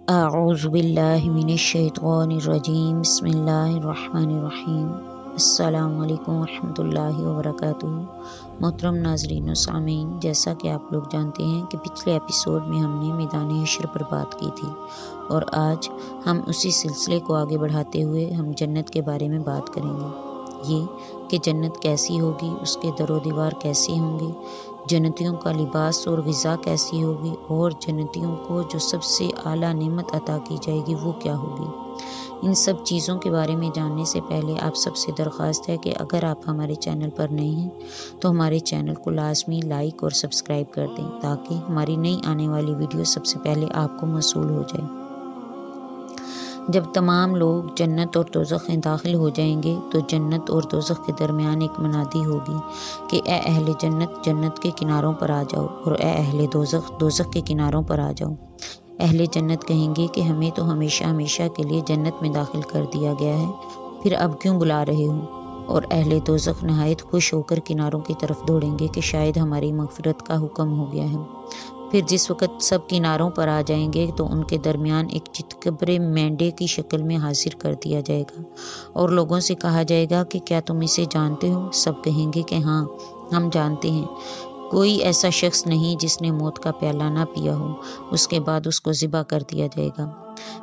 اعوذ باللہ من الشیطان الرجیم بسم اللہ الرحمن الرحیم السلام علیکم ورحمۃ اللہ وبرکاتہ۔ محترم ناظرین و سامعین، جیسا کہ آپ لوگ جانتے ہیں کہ پچھلے ایپیسوڈ میں ہم نے میدان حشر پر بات کی تھی، اور آج ہم اسی سلسلے کو آگے بڑھاتے ہوئے ہم جنت کے بارے میں بات کریں گے۔ یہ کہ جنت کیسی ہوگی، اس کے در و دیوار کیسے ہوں گے، جنتیوں کا لباس اور غذا کیسی ہوگی، اور جنتیوں کو جو سب سے اعلیٰ نعمت عطا کی جائے گی وہ کیا ہوگی۔ ان سب چیزوں کے بارے میں جاننے سے پہلے آپ سب سے درخواست ہے کہ اگر آپ ہمارے چینل پر نئے ہیں تو ہمارے چینل کو لازمی لائک اور سبسکرائب کر دیں، تاکہ ہماری نئی آنے والی ویڈیو سب سے پہلے آپ کو موصول ہو جائے۔ جب تمام لوگ جنت اور دوزخ میں داخل ہو جائیں گے تو جنت اور دوزخ کے درمیان ایک منادی ہوگی کہ اے اہل جنت، جنت کے کناروں پر آ جاؤ، اور اے اہل دوزخ، دوزخ کے کناروں پر آ جاؤ۔ اہل جنت کہیں گے کہ ہمیں تو ہمیشہ ہمیشہ کے لیے جنت میں داخل کر دیا گیا ہے، پھر اب کیوں بلا رہے ہو؟ اور اہل دوزخ نہایت خوش ہو کر کناروں کی طرف دوڑیں گے کہ شاید ہماری مغفرت کا حکم ہو گیا ہے۔ پھر جس وقت سب کناروں پر آ جائیں گے تو ان کے درمیان ایک چتکبرے مینڈے کی شکل میں حاضر کر دیا جائے گا، اور لوگوں سے کہا جائے گا کہ کیا تم اسے جانتے ہو؟ سب کہیں گے کہ ہاں، ہم جانتے ہیں۔ کوئی ایسا شخص نہیں جس نے موت کا پیالہ نہ پیا ہو۔ اس کے بعد اس کو ذبح کر دیا جائے گا۔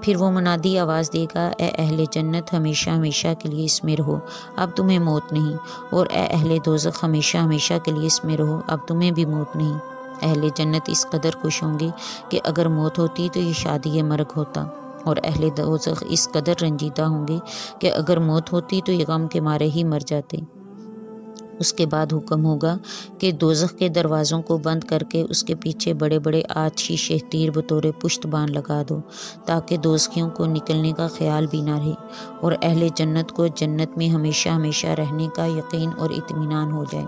پھر وہ منادی آواز دے گا، اے اہل جنت، ہمیشہ ہمیشہ کے لیے اس میں رہو، اب تمہیں موت نہیں، اور اے اہل دوزخ، ہمیشہ ہمیشہ کے لیے اس میں رہو، اب تمہیں بھی موت نہیں۔ اہل جنت اس قدر خوش ہوں گے کہ اگر موت ہوتی تو یہ شادی مرگ ہوتا، اور اہل دوزخ اس قدر رنجیدہ ہوں گے کہ اگر موت ہوتی تو یہ غم کے مارے ہی مر جاتے۔ اس کے بعد حکم ہوگا کہ دوزخ کے دروازوں کو بند کر کے اس کے پیچھے بڑے بڑے آتشی تیر بطور پشت بان لگا دو، تاکہ دوزخیوں کو نکلنے کا خیال بھی نہ رہے، اور اہل جنت کو جنت میں ہمیشہ ہمیشہ رہنے کا یقین اور اطمینان ہو جائے۔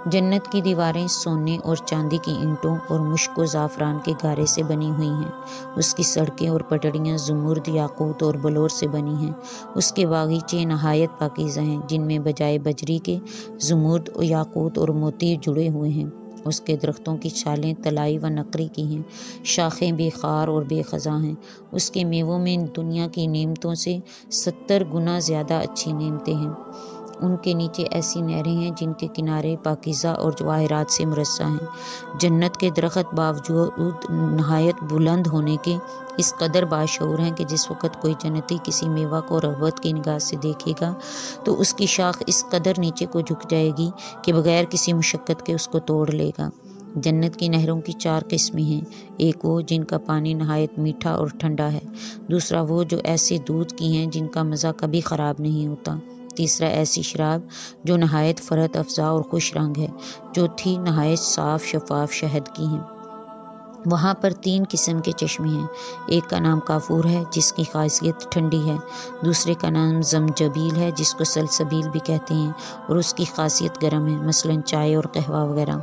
جنت کی دیواریں سونے اور چاندی کی اینٹوں اور مشک و زعفران کے گارے سے بنی ہوئی ہیں۔ اس کی سڑکیں اور پٹڑیاں زمرد، یاقوت اور بلور سے بنی ہیں۔ اس کے باغیچے نہایت پاکیزہ ہیں، جن میں بجائے بجری کے زمرد، یاقوت اور موتی جڑے ہوئے ہیں۔ اس کے درختوں کی چھالیں طلائی و نقری کی ہیں، شاخیں بے خار اور بے خزاں ہیں۔ اس کے میووں میں دنیا کی نعمتوں سے 70 گنا زیادہ اچھی نعمتیں ہیں۔ ان کے نیچے ایسی نہریں ہیں جن کے کنارے پاکیزہ اور جواہرات سے مرصع ہیں۔ جنت کے درخت باوجود نہایت بلند ہونے کے اس قدر باشعور ہیں کہ جس وقت کوئی جنتی کسی میوہ کو رغبت کی نگاہ سے دیکھے گا تو اس کی شاخ اس قدر نیچے کو جھک جائے گی کہ بغیر کسی مشقت کے اس کو توڑ لے گا۔ جنت کی نہروں کی 4 قسمیں ہیں۔ ایک وہ جن کا پانی نہایت میٹھا اور ٹھنڈا ہے، دوسرا وہ جو ایسے دودھ کی ہیں جن کا مزہ کبھی خراب نہیں ہوتا، تیسرا ایسی شراب جو نہایت فرحت افزا اور خوش رنگ ہے، چوتھی نہایت صاف شفاف شہد کی ہیں۔ وہاں پر 3 قسم کے چشمے ہیں۔ ایک کا نام کافور ہے جس کی خاصیت ٹھنڈی ہے، دوسرے کا نام زمجبیل ہے جس کو سلسبیل بھی کہتے ہیں اور اس کی خاصیت گرم ہے، مثلاً چائے اور قہوہ وغیرہ۔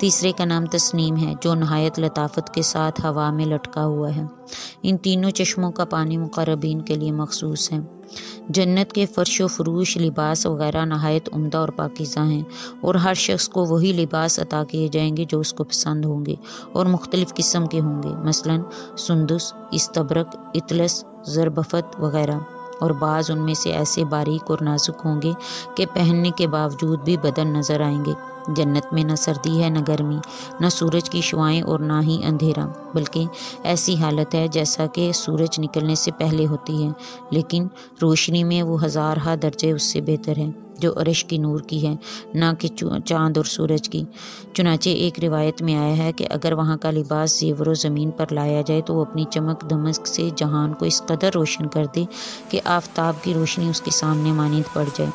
تیسرے کا نام تسنیم ہے جو نہایت لطافت کے ساتھ ہوا میں لٹکا ہوا ہے۔ ان تینوں چشموں کا پانی مقربین کے لیے مخصوص ہے۔ جنت کے فرش و فروش، لباس وغیرہ نہایت عمدہ اور پاکیزہ ہیں، اور ہر شخص کو وہی لباس عطا کیے جائیں گے جو اس کو پسند ہوں گے، اور مختلف قسم کے ہوں گے، مثلاً سندس، استبرق، اطلس، زربفت وغیرہ، اور بعض ان میں سے ایسے باریک اور نازک ہوں گے کہ پہننے کے باوجود بھی بدن نظر آئیں گے۔ جنت میں نہ سردی ہے نہ گرمی، نہ سورج کی شعاعیں اور نہ ہی اندھیرا، بلکہ ایسی حالت ہے جیسا کہ سورج نکلنے سے پہلے ہوتی ہے، لیکن روشنی میں وہ ہزارہا درجے اس سے بہتر ہے، جو عرش کی نور کی ہے، نہ کہ چاند اور سورج کی۔ چنانچہ ایک روایت میں آیا ہے کہ اگر وہاں کا لباس زیور و زمین پر لایا جائے تو وہ اپنی چمک دمک سے جہان کو اس قدر روشن کر دے کہ آفتاب کی روشنی اس کے سامنے مانند پڑ جائے۔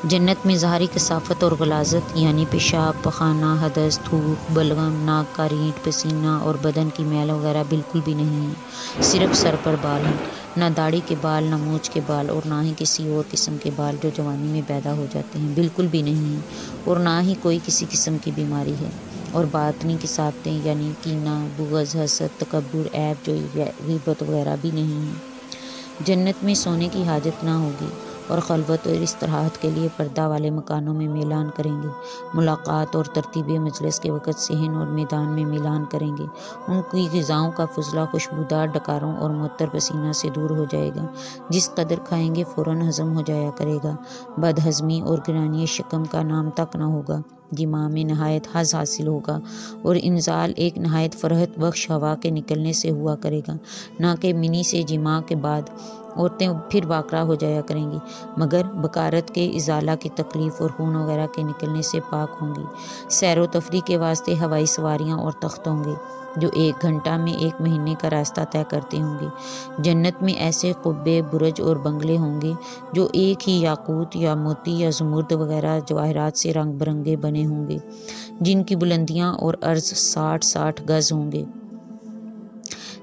جنت میں ظاہری کثافت اور غلاظت، یعنی پیشاب، پخانہ، حدث، تھوک، بلغم، ناک کا رینٹ، پسینہ اور بدن کی میل وغیرہ بالکل بھی نہیں ہے۔ صرف سر پر بال ہیں، نہ داڑھی کے بال، نہ مونچھ کے بال، اور نہ ہی کسی اور قسم کے بال جو جوانی میں پیدا ہو جاتے ہیں، بالکل بھی نہیں ہیں، اور نہ ہی کوئی کسی قسم کی بیماری ہے۔ اور باطنی کثافتیں یعنی کینہ، بغض، حسد، تکبر، عیب جوئی، غیبت وغیرہ بھی نہیں ہیں۔ جنت میں سونے کی حاجت نہ ہوگی، اور خلوت اور استراحت کے لیے پردہ والے مکانوں میں میلان کریں گے۔ ملاقات اور ترتیب مجلس کے وقت صحن اور میدان میں میلان کریں گے۔ ان کی غذاؤں کا فضلہ خوشبودار ڈکاروں اور معطر پسینہ سے دور ہو جائے گا۔ جس قدر کھائیں گے فوراً ہضم ہو جایا کرے گا۔ بد ہضمی اور گرانی شکم کا نام تک نہ ہوگا۔ جماع میں نہایت حظ حاصل ہوگا اور انزال ایک نہایت فرحت بخش ہوا کے نکلنے سے ہوا کرے گا، نہ کہ منی سے جماع کے بعد عورتیں پھر باکرا ہو جایا کریں گی، مگر بکارت کے ازالہ کی تکلیف اور خون وغیرہ کے نکلنے سے پاک ہوں گی۔ سیر و تفریح کے واسطے ہوائی سواریاں اور تخت ہوں گے جو 1 گھنٹہ میں 1 مہینے کا راستہ طے کرتے ہوں گے۔ جنت میں ایسے قبے، برج اور بنگلے ہوں گے جو ایک ہی یاقوت یا موتی یا زمرد وغیرہ جواہرات سے رنگ برنگے بنے ہوں گے، جن کی بلندیاں اور عرض 60 گز ہوں گے۔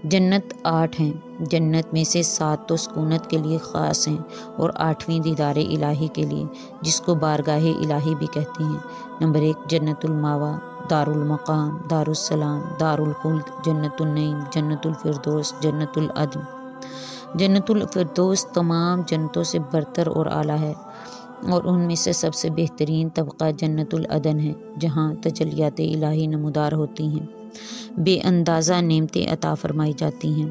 جنت 8 ہیں۔ جنت میں سے 7 تو سکونت کے لیے خاص ہیں اور 8ویں دیدار الہی کے لیے، جس کو بارگاہ الہی بھی کہتے ہیں۔ نمبر 1 جنت الماوا، دار المقام، دار السلام، دار الخلد، جنت النعیم، جنت الفردوس، جنت العدن۔ جنت الفردوس تمام جنتوں سے برتر اور اعلیٰ ہے، اور ان میں سے سب سے بہترین طبقہ جنت العدن ہے، جہاں تجلیات الہی نمودار ہوتی ہیں، بے اندازہ نعمتیں عطا فرمائی جاتی ہیں۔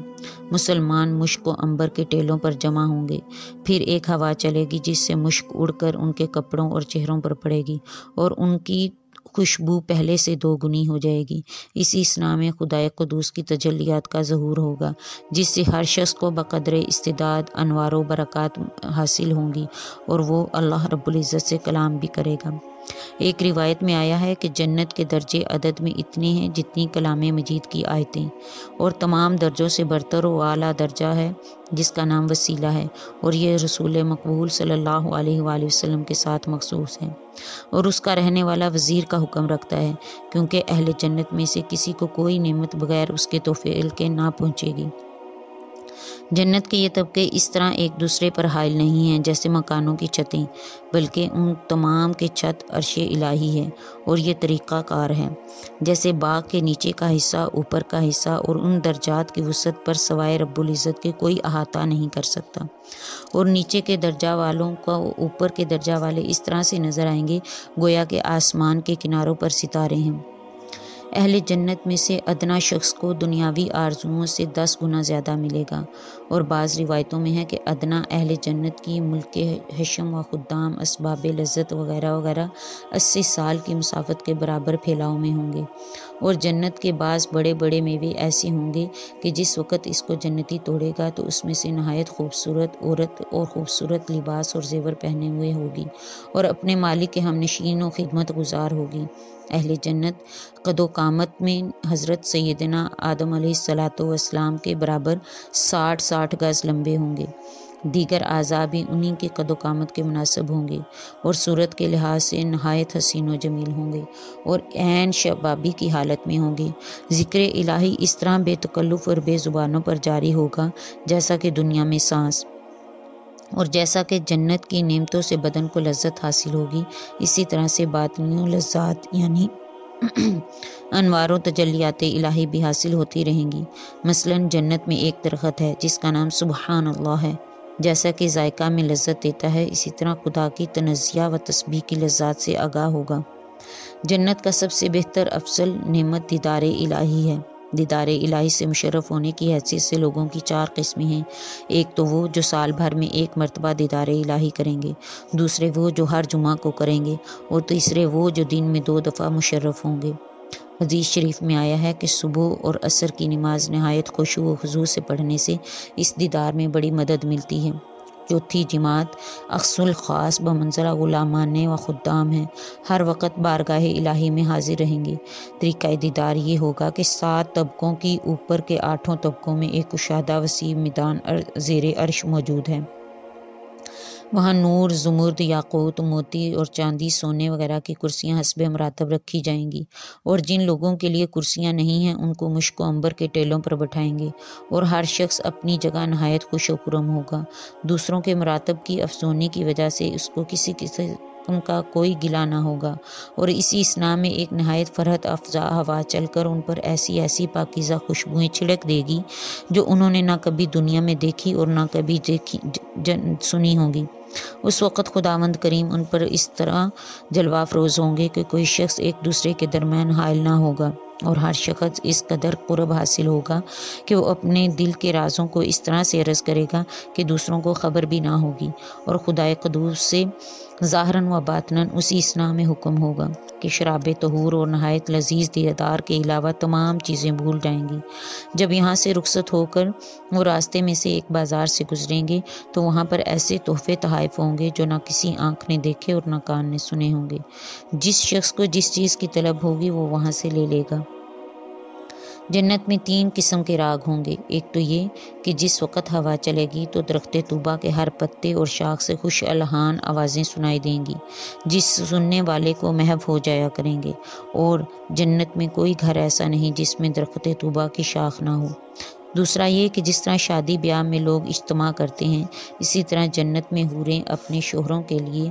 مسلمان مشک و عنبر کے ٹیلوں پر جمع ہوں گے، پھر ایک ہوا چلے گی جس سے مشک اڑ کر ان کے کپڑوں اور چہروں پر پڑے گی اور ان کی خوشبو پہلے سے 2 گنی ہو جائے گی۔ اسی اثنا میں خدائے قدوس کی تجلیات کا ظہور ہوگا، جس سے ہر شخص کو بقدر استعداد انوار و برکات حاصل ہوں گی اور وہ اللہ رب العزت سے کلام بھی کرے گا۔ ایک روایت میں آیا ہے کہ جنت کے درجے عدد میں اتنے ہیں جتنی کلام مجید کی آیتیں، اور تمام درجوں سے برتر و اعلیٰ درجہ ہے جس کا نام وسیلہ ہے، اور یہ رسول مقبول صلی اللہ علیہ وآلہ وسلم کے ساتھ مخصوص ہے، اور اس کا رہنے والا وزیر کا حکم رکھتا ہے، کیونکہ اہل جنت میں سے کسی کو کوئی نعمت بغیر اس کے توفیل کے نہ پہنچے گی۔ جنت کے یہ طبقے اس طرح ایک دوسرے پر حائل نہیں ہیں جیسے مکانوں کی چھتیں، بلکہ ان تمام کے چھت عرش الہی ہے، اور یہ طریقہ کار ہے۔ جیسے باغ کے نیچے کا حصہ اوپر کا حصہ، اور ان درجات کی وسعت پر سوائے رب العزت کے کوئی احاطہ نہیں کر سکتا، اور نیچے کے درجہ والوں کو اوپر کے درجہ والے اس طرح سے نظر آئیں گے گویا کہ آسمان کے کناروں پر ستارے ہیں۔ اہل جنت میں سے ادنا شخص کو دنیاوی آرزوؤں سے 10 گنا زیادہ ملے گا، اور بعض روایتوں میں ہے کہ ادنا اہل جنت کی ملک حشم و خدام، اسباب لذت وغیرہ وغیرہ 80 سال کی مسافت کے برابر پھیلاؤ میں ہوں گے، اور جنت کے بعض بڑے بڑے میوے ایسے ہوں گے کہ جس وقت اس کو جنتی توڑے گا تو اس میں سے نہایت خوبصورت عورت اور خوبصورت لباس اور زیور پہنے ہوئے ہوگی، اور اپنے مالک کے ہم نشین و خدمت گزار ہوگی۔ اہل جنت قد و قامت میں حضرت سیدنا آدم علیہ السلام کے برابر 60 گز لمبے ہوں گے۔ دیگر اعضاء بھی انہی کے قد و قامت کے مناسب ہوں گے، اور صورت کے لحاظ سے نہایت حسین و جمیل ہوں گے، اور عین شبابی کی حالت میں ہوں گے۔ ذکر الہی اس طرح بے تکلف اور بے زبانوں پر جاری ہوگا جیسا کہ دنیا میں سانس، اور جیسا کہ جنت کی نعمتوں سے بدن کو لذت حاصل ہوگی، اسی طرح سے باطنی لذات یعنی انوار و تجلیات الہی بھی حاصل ہوتی رہیں گی۔ مثلاً جنت میں ایک درخت ہے جس کا نام سبحان اللہ ہے۔ جیسا کہ ذائقہ میں لذت دیتا ہے، اسی طرح خدا کی تنزیہ و تسبیح کی لذات سے آگاہ ہوگا۔ جنت کا سب سے بہتر افضل نعمت دیدار الہی ہے۔ دیدار الہی سے مشرف ہونے کی حیثیت سے لوگوں کی 4 قسمیں ہیں۔ ایک تو وہ جو سال بھر میں 1 مرتبہ دیدار الہی کریں گے، دوسرے وہ جو ہر جمعہ کو کریں گے، اور تیسرے وہ جو دن میں 2 دفعہ مشرف ہوں گے۔ حدیث شریف میں آیا ہے کہ صبح اور عصر کی نماز نہایت خشوع و خضوع سے پڑھنے سے اس دیدار میں بڑی مدد ملتی ہے۔ چوتھی جماعت اخص الخاص بمنزلہ غلامان و خدام ہے، ہر وقت بارگاہ الہی میں حاضر رہیں گے۔ طریقہ دیدار یہ ہوگا کہ 7 طبقوں کی اوپر کے 8 طبقوں میں ایک کشادہ وسیع میدان زیر عرش موجود ہے۔ وہاں نور، زمرد، یاقوت، موتی اور چاندی، سونے وغیرہ کی کرسیاں حسب مراتب رکھی جائیں گی، اور جن لوگوں کے لیے کرسیاں نہیں ہیں ان کو مشک و عنبر کے ٹیلوں پر بٹھائیں گے، اور ہر شخص اپنی جگہ نہایت خوش و خرم ہوگا۔ دوسروں کے مراتب کی افزونی کی وجہ سے اس کو کسی قسم کا کوئی گلہ نہ ہوگا، اور اسی اثنا میں ایک نہایت فرحت افزا ہوا چل کر ان پر ایسی ایسی پاکیزہ خوشبوئیں چھڑک دے گی جو انہوں نے نہ کبھی دنیا میں دیکھی اور نہ کبھی سنی ہوں گی۔ اس وقت خداوند کریم ان پر اس طرح جلوہ افروز ہوں گے کہ کوئی شخص ایک دوسرے کے درمیان حائل نہ ہوگا، اور ہر شخص اس قدر قرب حاصل ہوگا کہ وہ اپنے دل کے رازوں کو اس طرح سے عرض کرے گا کہ دوسروں کو خبر بھی نہ ہوگی، اور خدائے قدوس سے ظاہراً و باطناً اسی اسنا میں حکم ہوگا کہ شراب طہور اور نہایت لذیذ دیدار کے علاوہ تمام چیزیں بھول جائیں گی۔ جب یہاں سے رخصت ہو کر وہ راستے میں سے ایک بازار سے گزریں گے تو وہاں پر ایسے تحفے تحائف ہوں گے جو نہ کسی آنکھ نے دیکھے اور نہ کان نے سنے ہوں گے۔ جس شخص کو جس چیز کی طلب ہوگی وہ وہاں سے لے لے گا۔ جنت میں 3 قسم کے راگ ہوں گے۔ ایک تو یہ کہ جس وقت ہوا چلے گی تو درخت طوبہ کے ہر پتے اور شاخ سے خوش الحان آوازیں سنائی دیں گی جس سننے والے کو محو ہو جایا کریں گے، اور جنت میں کوئی گھر ایسا نہیں جس میں درخت طوبہ کی شاخ نہ ہو۔ دوسرا یہ کہ جس طرح شادی بیاہ میں لوگ اجتماع کرتے ہیں اسی طرح جنت میں حوریں اپنے شوہروں کے لیے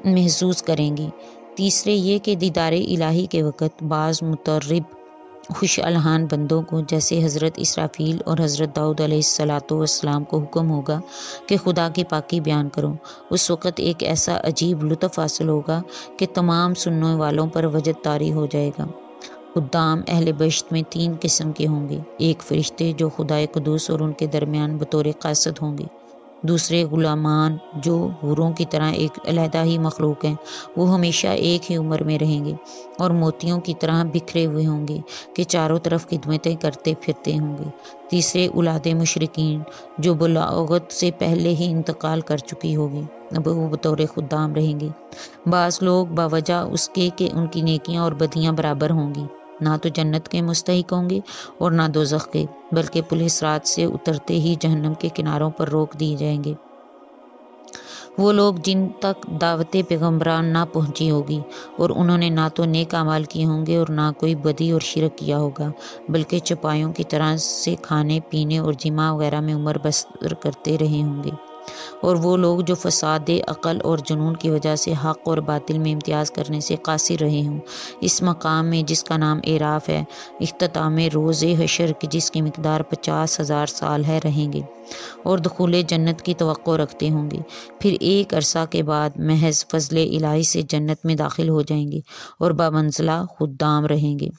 محظوظ کریں گی۔ تیسرے یہ کہ دیدار الہی کے وقت بعض مترب خوش الحان بندوں کو جیسے حضرت اسرافیل اور حضرت داؤد علیہ السلام کو حکم ہوگا کہ خدا کی پاکی بیان کرو، اس وقت ایک ایسا عجیب لطف حاصل ہوگا کہ تمام سننے والوں پر وجد طاری ہو جائے گا۔ خدام اہل بہشت میں 3 قسم کے ہوں گے۔ ایک فرشتے جو خدائے قدوس اور ان کے درمیان بطور قاصد ہوں گے۔ دوسرے غلامان جو حوروں کی طرح ایک علیحدہ ہی مخلوق ہیں، وہ ہمیشہ ایک ہی عمر میں رہیں گے اور موتیوں کی طرح بکھرے ہوئے ہوں گے کہ چاروں طرف خدمتیں کرتے پھرتے ہوں گے۔ تیسرے اولاد مشرکین جو بلاغت سے پہلے ہی انتقال کر چکی ہوگی، اب وہ بطور خدام رہیں گے۔ بعض لوگ باوجہ اس کے کہ ان کی نیکیاں اور بدیاں برابر ہوں گی نہ تو جنت کے مستحق ہوں گے اور نہ دوزخ کے، بلکہ پل صراط سے اترتے ہی جہنم کے کناروں پر روک دیے جائیں گے۔ وہ لوگ جن تک دعوت پیغمبران نہ پہنچی ہوگی اور انہوں نے نہ تو نیک اعمال کیے ہوں گے اور نہ کوئی بدی اور شرک کیا ہوگا، بلکہ چپائوں کی طرح سے کھانے پینے اور جماع وغیرہ میں عمر بسر کرتے رہے ہوں گے۔ اور وہ لوگ جو فساد عقل اور جنون کی وجہ سے حق اور باطل میں امتیاز کرنے سے قاصر رہے ہوں، اس مقام میں جس کا نام اعراف ہے، اختتام روز حشر کی جس کی مقدار 50,000 سال ہے، رہیں گے اور دخول جنت کی توقع رکھتے ہوں گے۔ پھر ایک عرصہ کے بعد محض فضل الہی سے جنت میں داخل ہو جائیں گے اور بامنزلہ خدام رہیں گے۔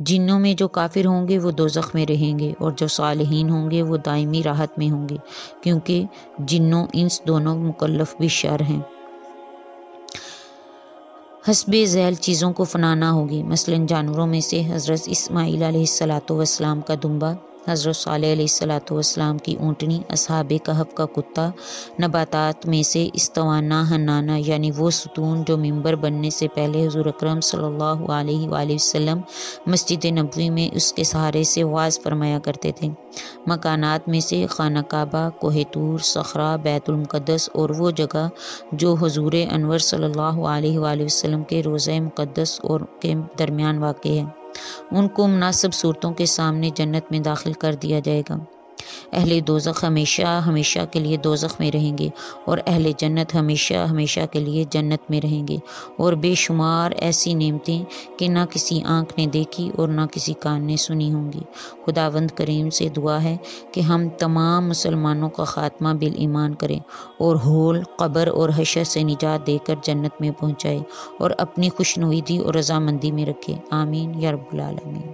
جنوں میں جو کافر ہوں گے وہ دوزخ میں رہیں گے اور جو صالحین ہوں گے وہ دائمی راحت میں ہوں گے، کیونکہ جنوں انس دونوں مکلف بھی شر ہیں۔ حسب ذیل چیزوں کو فنا نہ ہوگی، مثلاً جانوروں میں سے حضرت اسماعیل علیہ السلام کا دمبا، حضرت صالح علیہ السلام کی اونٹنی، اصحاب کہف کا کتا۔ نباتات میں سے استوانا حنانا یعنی وہ ستون جو منبر بننے سے پہلے حضور اکرم صلی اللہ علیہ وآلہ وسلم مسجد نبوی میں اس کے سہارے سے واعظ فرمایا کرتے تھے۔ مکانات میں سے خانہ کعبہ، کوہ طور، صخرہ، بیت المقدس اور وہ جگہ جو حضور انور صلی اللہ علیہ وآلہ وسلم کے روضہ مقدس اور کے درمیان واقع ہے، ان کو مناسب صورتوں کے سامنے جنت میں داخل کر دیا جائے گا۔ اہل دوزخ ہمیشہ ہمیشہ کے لیے دوزخ میں رہیں گے اور اہل جنت ہمیشہ ہمیشہ کے لیے جنت میں رہیں گے، اور بے شمار ایسی نعمتیں کہ نہ کسی آنکھ نے دیکھی اور نہ کسی کان نے سنی ہوں گی۔ خداوند کریم سے دعا ہے کہ ہم تمام مسلمانوں کا خاتمہ بالایمان کریں اور ہول، قبر اور حشر سے نجات دے کر جنت میں پہنچائے اور اپنی خوشنودی اور رضامندی میں رکھے۔ آمین یا رب العالمین۔